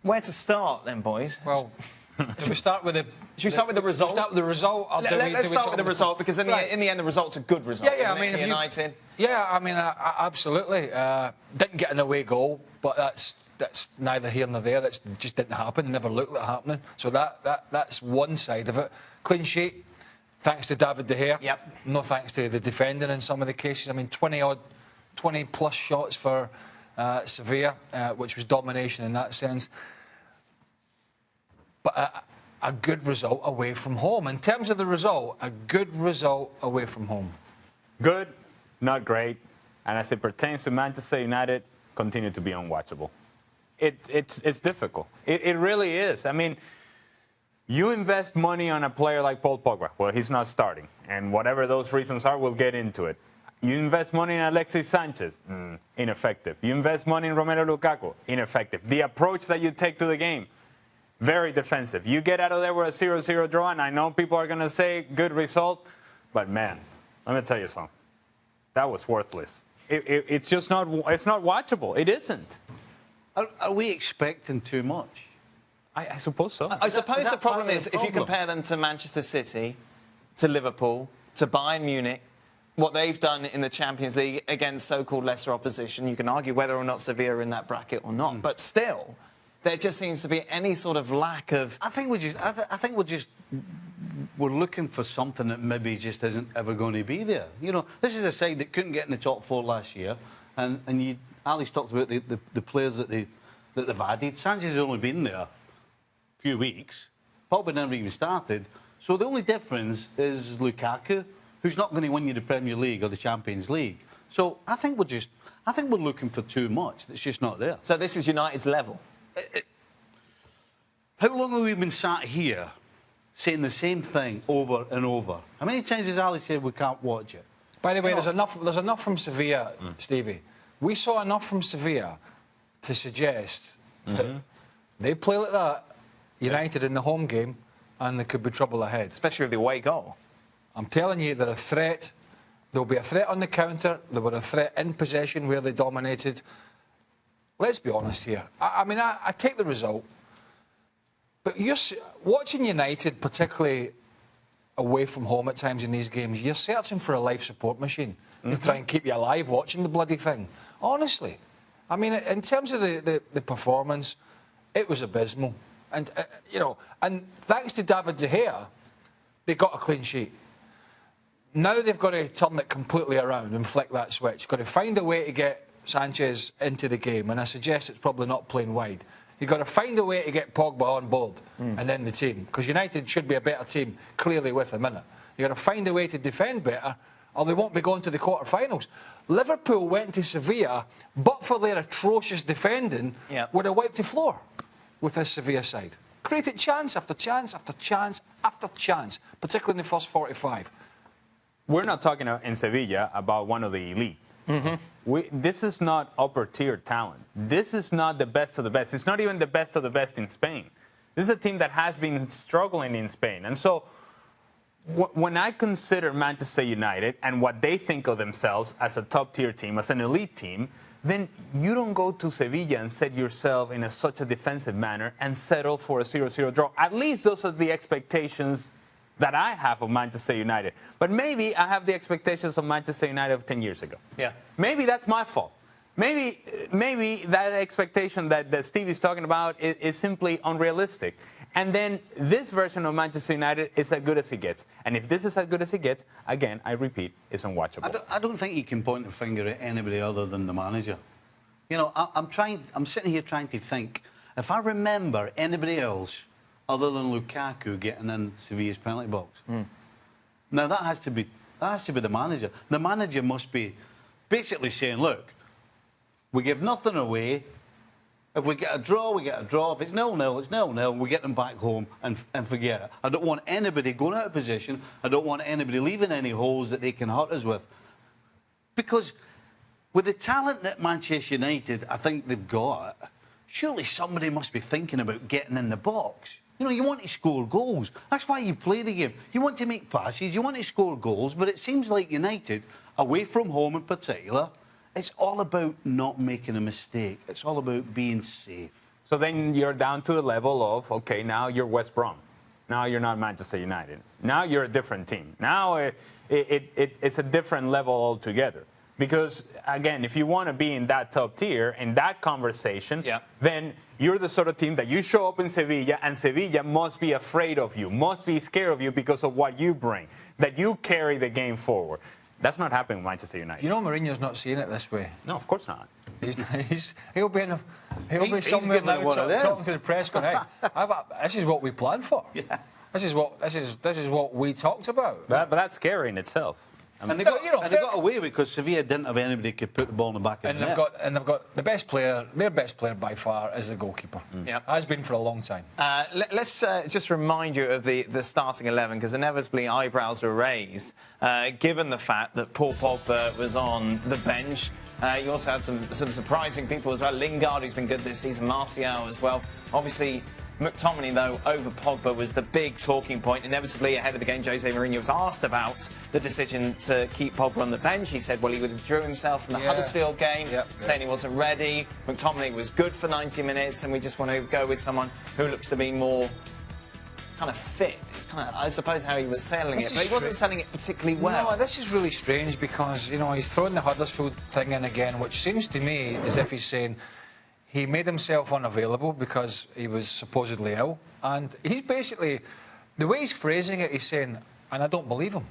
Where to start then, boys? Well, should we start with the... Should we start with the result? Start with the result. Let's start with the result, because in the end, the result's a good result. Yeah, I mean, for United. Absolutely. Didn't get an away goal, but that's neither here nor there. It just didn't happen. Never looked like happening. So that's one side of it. Clean sheet, thanks to David De Gea. Yep. No thanks to the defending in some of the cases. I mean, 20 plus shots for Sevilla, which was domination in that sense. But a good result away from home. In terms of the result, a good result away from home. Good, not great. And as it pertains to Manchester United, continue to be unwatchable. It's difficult. It really is. I mean, you invest money on a player like Paul Pogba. Well, he's not starting. And whatever those reasons are, we'll get into it. You invest money in Alexis Sanchez, ineffective. You invest money in Romelu Lukaku, ineffective. The approach that you take to the game, very defensive. You get out of there with a 0-0 draw, and I know people are going to say good result, but man, let me tell you something. That was worthless. It's just not. It's not watchable. It isn't. Are we expecting too much? I suppose so. I suppose the problem is if you compare them to Manchester City, to Liverpool, to Bayern Munich, what they've done in the Champions League against so-called lesser opposition. You can argue whether or not Sevilla are in that bracket or not, but still, there just seems to be any sort of lack of. I think we're looking for something that maybe just isn't ever going to be there. You know, this is a side that couldn't get in the top four last year, and Ali's talked about the players that they've added. Sanchez has only been there a few weeks. Pogba never even started. So the only difference is Lukaku, who's not going to win you the Premier League or the Champions League. So I think we're looking for too much that's just not there. So this is United's level. How long have we been sat here saying the same thing over and over? How many times has Ali said we can't watch it? By the way, there's enough from Sevilla, Stevie. We saw enough from Sevilla to suggest that they play like that, United in the home game, and there could be trouble ahead. Especially with the away goal. I'm telling you, they're a threat. There'll be a threat on the counter. There were a threat in possession where they dominated. Let's be honest here. I take the result. But you're watching United, particularly away from home at times in these games, you're searching for a life support machine. You're trying to keep you alive watching the bloody thing. Honestly. I mean, in terms of the performance, it was abysmal. And, and thanks to David De Gea, they got a clean sheet. Now they've got to turn it completely around and flick that switch. Got to find a way to get Sanchez into the game, and I suggest it's probably not playing wide. You've got to find a way to get Pogba on board and then the team, because United should be a better team, clearly, with him in it. You've got to find a way to defend better, or they won't be going to the quarter-finals. Liverpool went to Sevilla, but for their atrocious defending, would have wiped the floor with this Sevilla side. Created chance after chance after chance after chance, particularly in the first 45. We're not talking in Sevilla about one of the elite. This is not upper-tier talent. This is not the best of the best. It's not even the best of the best in Spain. This is a team that has been struggling in Spain. And so when I consider Manchester United and what they think of themselves as a top-tier team, as an elite team, then you don't go to Sevilla and set yourself in such a defensive manner and settle for a 0-0 draw. At least those are the expectations that I have of Manchester United. But maybe I have the expectations of Manchester United of 10 years ago. Yeah. Maybe that's my fault. Maybe that expectation that Steve is talking about is simply unrealistic. And then this version of Manchester United is as good as it gets. And if this is as good as it gets, again, I repeat, it's unwatchable. I don't think you can point a finger at anybody other than the manager. You know, I'm sitting here trying to think, if I remember anybody else other than Lukaku getting in Sevilla's penalty box. Now that has to be the manager. The manager must be basically saying, look, we give nothing away. If we get a draw, we get a draw. If it's 0-0, it's 0-0. We get them back home and forget it. I don't want anybody going out of position. I don't want anybody leaving any holes that they can hurt us with. Because with the talent that Manchester United, I think they've got, surely somebody must be thinking about getting in the box. You know, you want to score goals. That's why you play the game. You want to make passes, you want to score goals, but it seems like United, away from home in particular, it's all about not making a mistake. It's all about being safe. So then you're down to the level of, okay, now you're West Brom. Now you're not Manchester United. Now you're a different team. Now it's a different level altogether. Because, again, if you want to be in that top tier, in that conversation, then you're the sort of team that you show up in Sevilla, and Sevilla must be afraid of you, must be scared of you because of what you bring, that you carry the game forward. That's not happening with Manchester United. You know, Mourinho's not seeing it this way. No, of course not. He'll be somewhere now talking to the press, going, "Hey, this is what we planned for. Yeah. This is what we talked about." But that's scary in itself. And they got away because Sevilla didn't have anybody who could put the ball in the back of the net. They've got the best player. Their best player by far is the goalkeeper. Has been for a long time. Let's just remind you of the starting 11, because inevitably eyebrows were raised given the fact that Paul Pogba was on the bench. You also had some surprising people as well. Lingard, who's been good this season, Martial as well. Obviously, McTominay, though, over Pogba was the big talking point. Inevitably, ahead of the game, Jose Mourinho was asked about the decision to keep Pogba on the bench. He said, well, he withdrew himself from the Huddersfield game, saying he wasn't ready. McTominay was good for 90 minutes, and we just want to go with someone who looks to be more kind of fit. It's kind of, I suppose, how he was selling it, but he wasn't selling it particularly well. No, this is really strange because, you know, he's throwing the Huddersfield thing in again, which seems to me as if he's saying he made himself unavailable because he was supposedly ill. And he's basically, the way he's phrasing it, he's saying, and I don't believe him.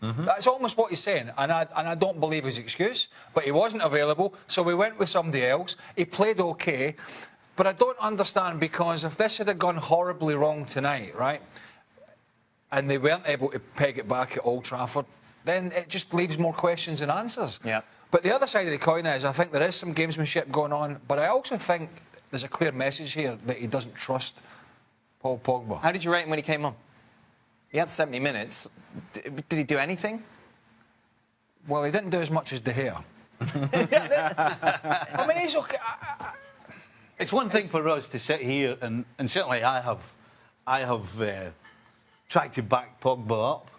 That's almost what he's saying, and I don't believe his excuse, but he wasn't available, so we went with somebody else. He played okay, but I don't understand, because if this had gone horribly wrong tonight, right, and they weren't able to peg it back at Old Trafford, then it just leaves more questions than answers. Yeah. But the other side of the coin is, I think there is some gamesmanship going on, but I also think there's a clear message here that he doesn't trust Paul Pogba. How did you rate him when he came on? He had 70 minutes. Did he do anything? Well, he didn't do as much as De Gea. I mean, he's okay. It's one thing for us to sit here, and certainly I have tried to back Pogba up,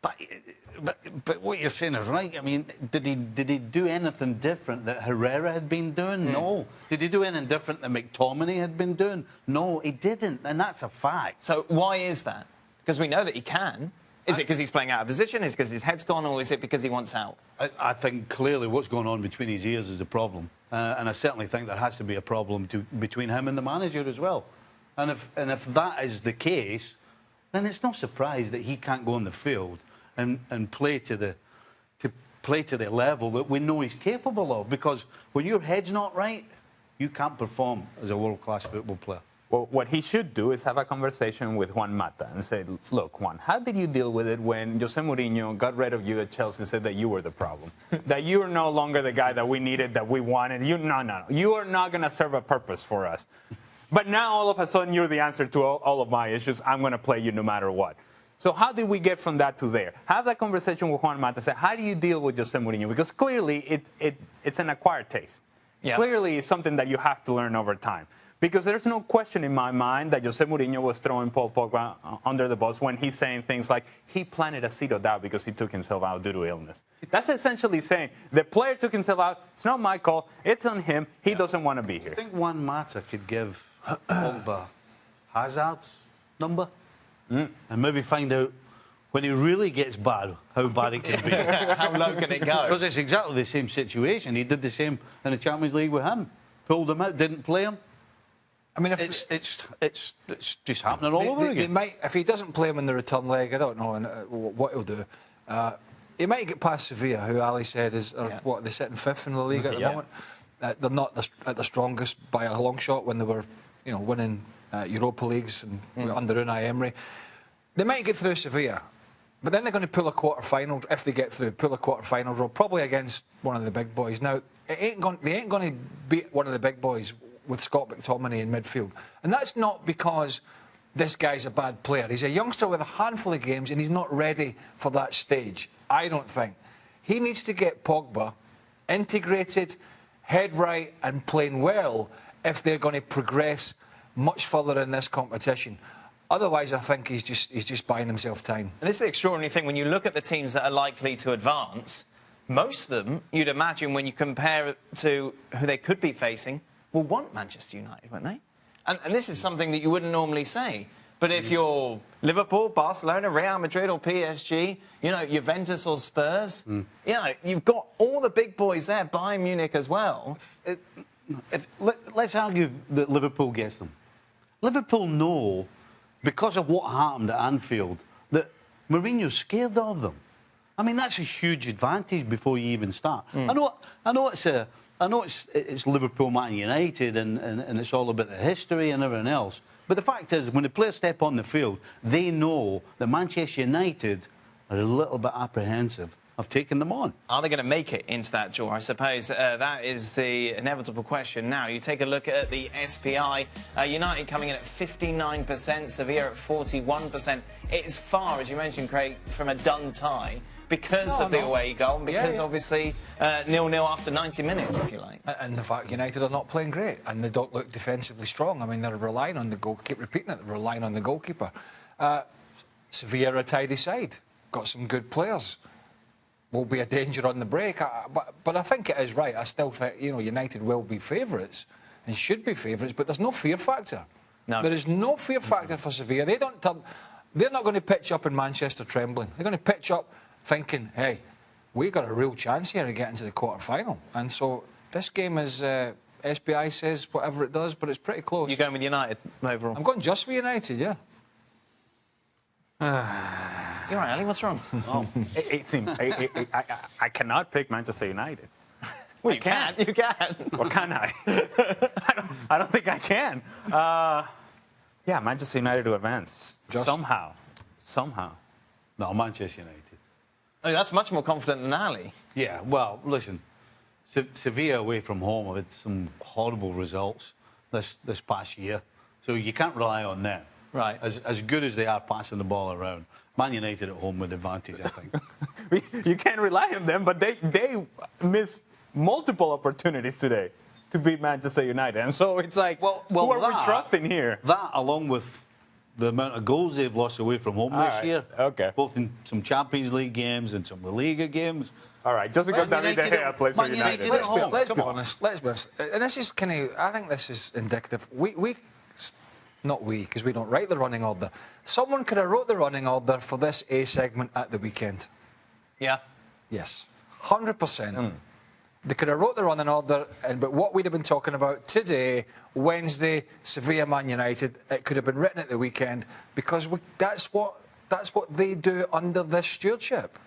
but what you're saying is right. I mean, did he do anything different that Herrera had been doing? No. Did he do anything different that McTominay had been doing? No, he didn't, and that's a fact. So why is that? Because we know that he can. Is it because he's playing out of position? Is it because his head's gone, or is it because he wants out? I think clearly what's going on between his ears is the problem, and I certainly think there has to be a problem between him and the manager as well. And if that is the case, then it's no surprise that he can't go on the field and play to the level that we know he's capable of. Because when your head's not right, you can't perform as a world-class football player. Well, what he should do is have a conversation with Juan Mata and say, look, Juan, how did you deal with it when Jose Mourinho got rid of you at Chelsea and said that you were the problem? That you are no longer the guy that we needed, that we wanted. No. You are not going to serve a purpose for us. But now, all of a sudden, you're the answer to all of my issues. I'm going to play you no matter what. So how did we get from that to there? Have that conversation with Juan Mata. Say, how do you deal with Jose Mourinho? Because clearly, it's an acquired taste. Yeah. Clearly, it's something that you have to learn over time. Because there's no question in my mind that Jose Mourinho was throwing Paul Pogba under the bus when he's saying things like he planted a seed of doubt because he took himself out due to illness. That's essentially saying the player took himself out. It's not my call. It's on him. He doesn't want to be here. I think Juan Mata could give Pogba Hazard's number and maybe find out when he really gets bad, how bad it can be. How low can it go? Because it's exactly the same situation. He did the same in the Champions League with him. Pulled him out, didn't play him. I mean, it's just happening all over again. If he doesn't play him in the return leg, I don't know what he'll do. He might get past Sevilla, who Ali said is they're sitting fifth in the league at the moment. They're not at the strongest by a long shot when they were, winning Europa Leagues and under Unai Emery. They might get through Sevilla, but then they're going to pull a quarter-final, if they get through, pull a quarter-final draw, probably against one of the big boys. Now, they ain't going to beat one of the big boys with Scott McTominay in midfield. And that's not because this guy's a bad player. He's a youngster with a handful of games and he's not ready for that stage, I don't think. He needs to get Pogba integrated, head right and playing well if they're going to progress much further in this competition. Otherwise, I think he's just buying himself time. And this is the extraordinary thing. When you look at the teams that are likely to advance, most of them, you'd imagine, when you compare it to who they could be facing, will want Manchester United, won't they? And this is something that you wouldn't normally say. But if you're Liverpool, Barcelona, Real Madrid or PSG, you know, Juventus or Spurs, you know, you've got all the big boys there, Bayern Munich as well. Let's argue that Liverpool gets them. Liverpool know, because of what happened at Anfield, that Mourinho's scared of them. I mean, that's a huge advantage before you even start. I know it's Liverpool, Man United, and it's all about the history and everything else. But the fact is, when the players step on the field, they know that Manchester United are a little bit apprehensive of taking them on. Are they going to make it into that draw? I suppose that is the inevitable question now. You take a look at the SPI. United coming in at 59%, Sevilla at 41%. It's far, as you mentioned, Craig, from a done tie because of the away goal and because obviously 0-0 after 90 minutes, if you like. And the fact United are not playing great and they don't look defensively strong. I mean, they're relying on the goal. Keep repeating it. They're relying on the goalkeeper. Sevilla are a tidy side. Got some good players. Will be a danger on the break. But I think it is right. I still think, you know, United will be favourites and should be favourites, but there's no fear factor. No. There is no fear factor for Sevilla. They're not going to pitch up in Manchester trembling. They're going to pitch up thinking, hey, we got a real chance here to get into the quarter-final. And so this game is, SBI says whatever it does, but it's pretty close. You're going with United overall? I'm going just with United, yeah. You're right, Ali, what's wrong? I cannot pick Manchester United. Well, you can. You can. Or can I? I don't think I can. Yeah, Manchester United to advance. Somehow. No, Manchester United. Oh, that's much more confident than Ali. Yeah, well, listen, Sevilla away from home have had some horrible results this past year, so you can't rely on them. Right. As good as they are passing the ball around, Man United at home with advantage, I think. You can't rely on them, but they missed multiple opportunities today to beat Manchester United, and so it's like, who are we trusting here? That, along with the amount of goals they've lost away from home this year, both in some Champions League games and some La Liga games. All right, just because David De Gea plays for United. Let's be honest. And this is kind of, I think this is indicative. Not we, because we don't write the running order. Someone could have wrote the running order for this A segment at the weekend. Yeah. Yes, 100%. They could have wrote the running order, but what we'd have been talking about today, Wednesday, Sevilla, Man United, it could have been written at the weekend because that's what they do under this stewardship.